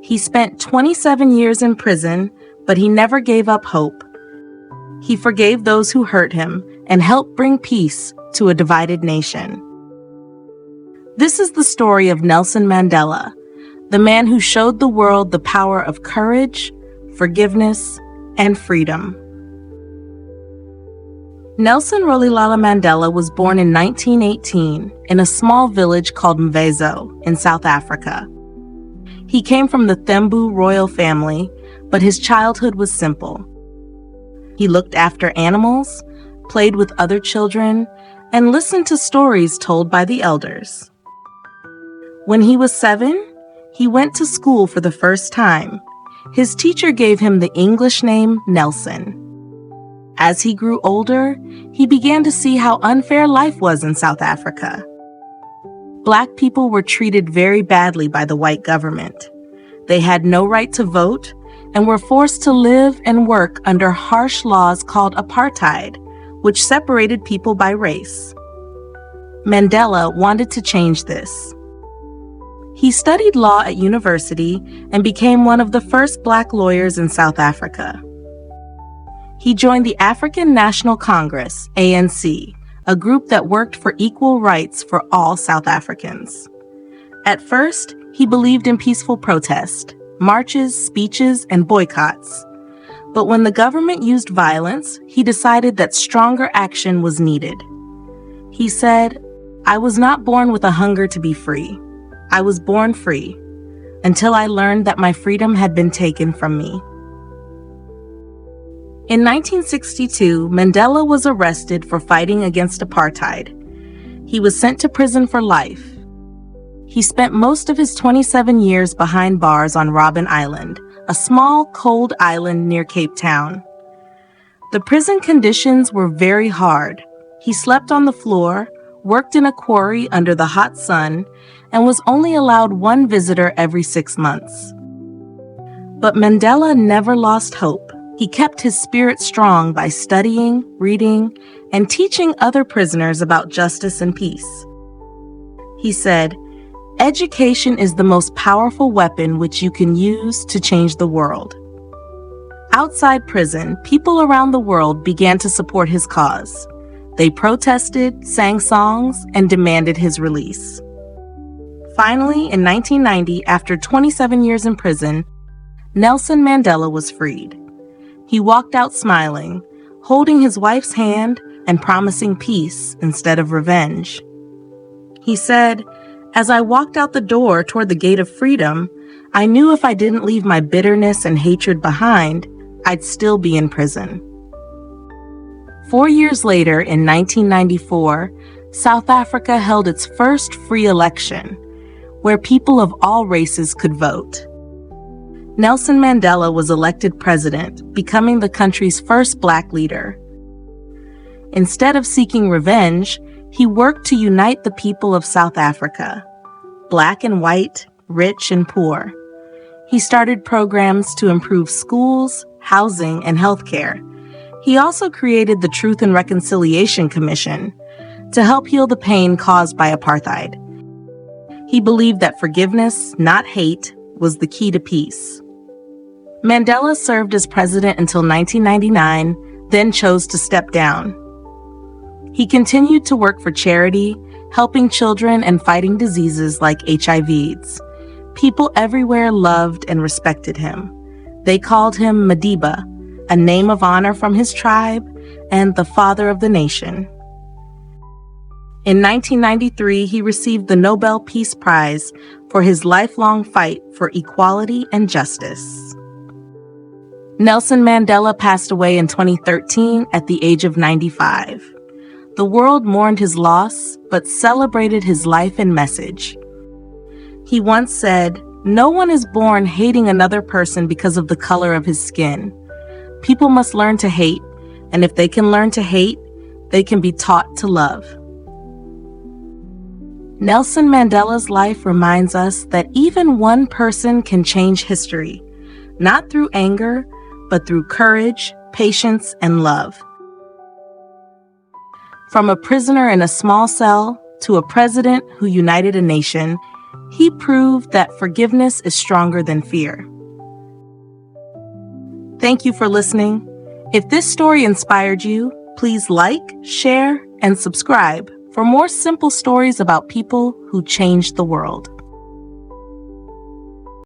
He spent 27 years in prison, but he never gave up hope. He forgave those who hurt him and helped bring peace to a divided nation. This is the story of Nelson Mandela, the man who showed the world the power of courage, forgiveness, and freedom. Nelson Rolihlahla Mandela was born in 1918 in a small village called Mvezo in South Africa. He came from the Thembu royal family, but his childhood was simple. He looked after animals, played with other children, and listened to stories told by the elders. When he was 7, he went to school for the first time. His teacher gave him the English name Nelson. As he grew older, he began to see how unfair life was in South Africa. Black people were treated very badly by the white government. They had no right to vote and were forced to live and work under harsh laws called apartheid, which separated people by race. Mandela wanted to change this. He studied law at university and became one of the first Black lawyers in South Africa. He joined the African National Congress, ANC, a group that worked for equal rights for all South Africans. At first, he believed in peaceful protest, marches, speeches, and boycotts. But when the government used violence, he decided that stronger action was needed. He said, "I was not born with a hunger to be free. I was born free until I learned that my freedom had been taken from me." In 1962, Mandela was arrested for fighting against apartheid. He was sent to prison for life. He spent most of his 27 years behind bars on Robben Island, a small, cold island near Cape Town. The prison conditions were very hard. He slept on the floor, worked in a quarry under the hot sun, and was only allowed one visitor every 6 months. But Mandela never lost hope. He kept his spirit strong by studying, reading, and teaching other prisoners about justice and peace. He said, "Education is the most powerful weapon which you can use to change the world." Outside prison, people around the world began to support his cause. They protested, sang songs, and demanded his release. Finally, in 1990, after 27 years in prison, Nelson Mandela was freed. He walked out smiling, holding his wife's hand and promising peace instead of revenge. He said, "As I walked out the door toward the gate of freedom, I knew if I didn't leave my bitterness and hatred behind, I'd still be in prison." 4 years later, in 1994, South Africa held its first free election, where people of all races could vote. Nelson Mandela was elected president, becoming the country's first Black leader. Instead of seeking revenge, he worked to unite the people of South Africa, Black and white, rich and poor. He started programs to improve schools, housing, and healthcare. He also created the Truth and Reconciliation Commission to help heal the pain caused by apartheid. He believed that forgiveness, not hate, was the key to peace. Mandela served as president until 1999, then chose to step down. He continued to work for charity, helping children and fighting diseases like HIV/AIDS. People everywhere loved and respected him. They called him Madiba, a name of honor from his tribe, and the father of the nation. In 1993, he received the Nobel Peace Prize for his lifelong fight for equality and justice. Nelson Mandela passed away in 2013 at the age of 95. The world mourned his loss, but celebrated his life and message. He once said, "No one is born hating another person because of the color of his skin. People must learn to hate, and if they can learn to hate, they can be taught to love." Nelson Mandela's life reminds us that even one person can change history, not through anger, but through courage, patience, and love. From a prisoner in a small cell to a president who united a nation, He proved that forgiveness is stronger than fear. Thank you for listening. If this story inspired you, please like, share, and subscribe for more simple stories about people who changed the world.